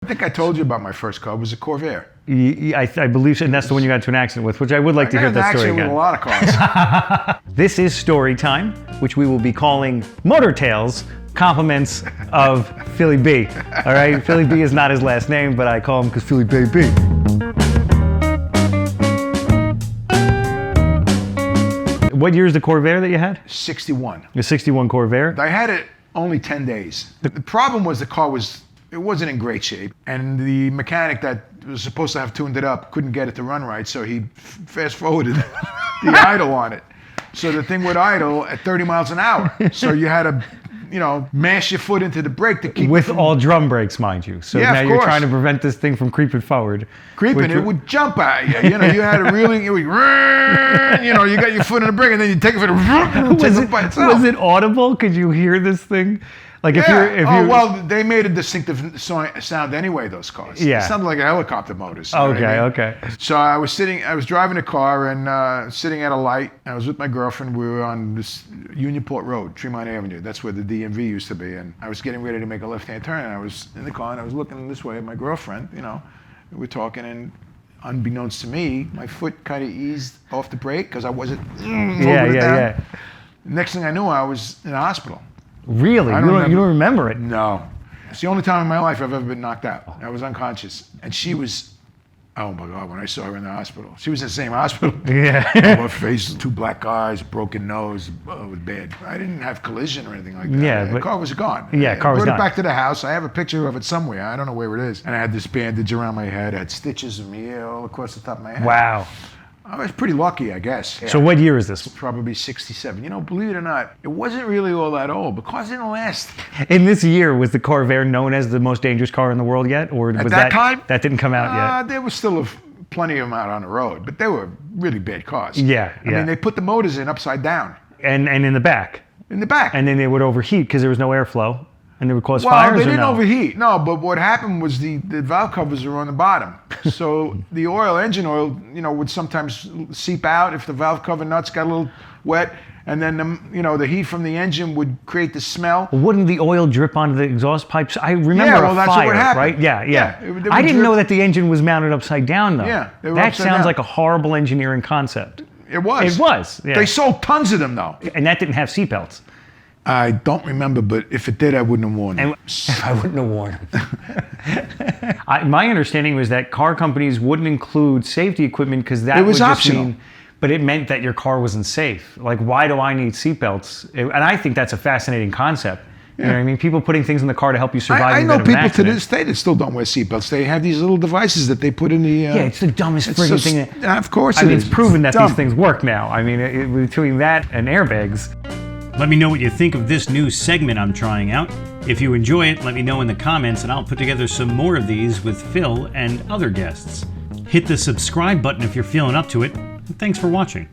I think I told you about my first car. It was a Corvair. I believe so, and that's the one you got into an accident with, which I would like to hear that story again. With a lot of cars. This is Story Time, which we will be calling Motor Tales, compliments of Philly B. All right, Philly B is not his last name, but I call him because Philly Baby. What year is the Corvair that you had? 61. The 61 Corvair? I had it only 10 days. The problem was the car wasn't in great shape, and the mechanic that was supposed to have tuned it up couldn't get it to run right, so he fast forwarded the idle on it. So the thing would idle at 30 miles an hour. So you had to, mash your foot into the brake to keep with all drum brakes, mind you. So yeah, now you're trying to prevent this thing from creeping forward. It would jump at you. You had to really, you got your foot in the brake, and then you take it for the by itself. Was it audible? Could you hear this thing? Like if you're well, they made a distinctive sound anyway, those cars. Yeah. It sounded like a helicopter motors. Okay. So I was driving a car and sitting at a light. I was with my girlfriend. We were on this Unionport Road, Tremont Avenue. That's where the DMV used to be. And I was getting ready to make a left-hand turn, and I was in the car, and I was looking this way at my girlfriend, we were talking, and unbeknownst to me, my foot kind of eased off the brake because I wasn't holding it down. Yeah. Next thing I knew, I was in the hospital. Really? You don't remember it? No. It's the only time in my life I've ever been knocked out. I was unconscious. And she was, oh my God, when I saw her in the hospital. She was in the same hospital. Yeah. Her face, 2 black eyes, broken nose. It was bad. I didn't have collision or anything like that. Yeah, the car was gone. Yeah, car was gone. I brought it back to the house. I have a picture of it somewhere. I don't know where it is. And I had this bandage around my head. I had stitches in my ear all across the top of my head. Wow. I was pretty lucky, I guess. So what year is this? Probably 67. Believe it or not, it wasn't really all that old. The cars didn't last. In this year, was the Corvair known as the most dangerous car in the world yet? Or was that time? That didn't come out yet? There was still plenty of them out on the road, but they were really bad cars. Yeah. I mean, they put the motors in upside down. And in the back? In the back. And then they would overheat because there was no airflow. And they would cause fires? Well, they didn't overheat. No, but what happened was the valve covers were on the bottom. So the engine oil, would sometimes seep out if the valve cover nuts got a little wet. And then, the heat from the engine would create the smell. Wouldn't the oil drip onto the exhaust pipes? I remember a that's fire, what happened. Right? Yeah. I didn't know that the engine was mounted upside down, though. Yeah, that sounds like a horrible engineering concept. It was. It was. Yeah. They sold tons of them, though. And that didn't have seatbelts. I don't remember, but if it did, I wouldn't have worn them. I wouldn't have worn them. My understanding was that car companies wouldn't include safety equipment because that was optional. Mean, but it meant that your car wasn't safe. Like, why do I need seatbelts? And I think that's a fascinating concept. You know what I mean? People putting things in the car to help you survive. I know people to this day that still don't wear seatbelts. They have these little devices that they put in the... yeah, it's the dumbest friggin' thing. Of course I mean, it's proven that these things work now. I mean, between that and airbags. Let me know what you think of this new segment I'm trying out. If you enjoy it, let me know in the comments and I'll put together some more of these with Phil and other guests. Hit the subscribe button if you're feeling up to it. And thanks for watching.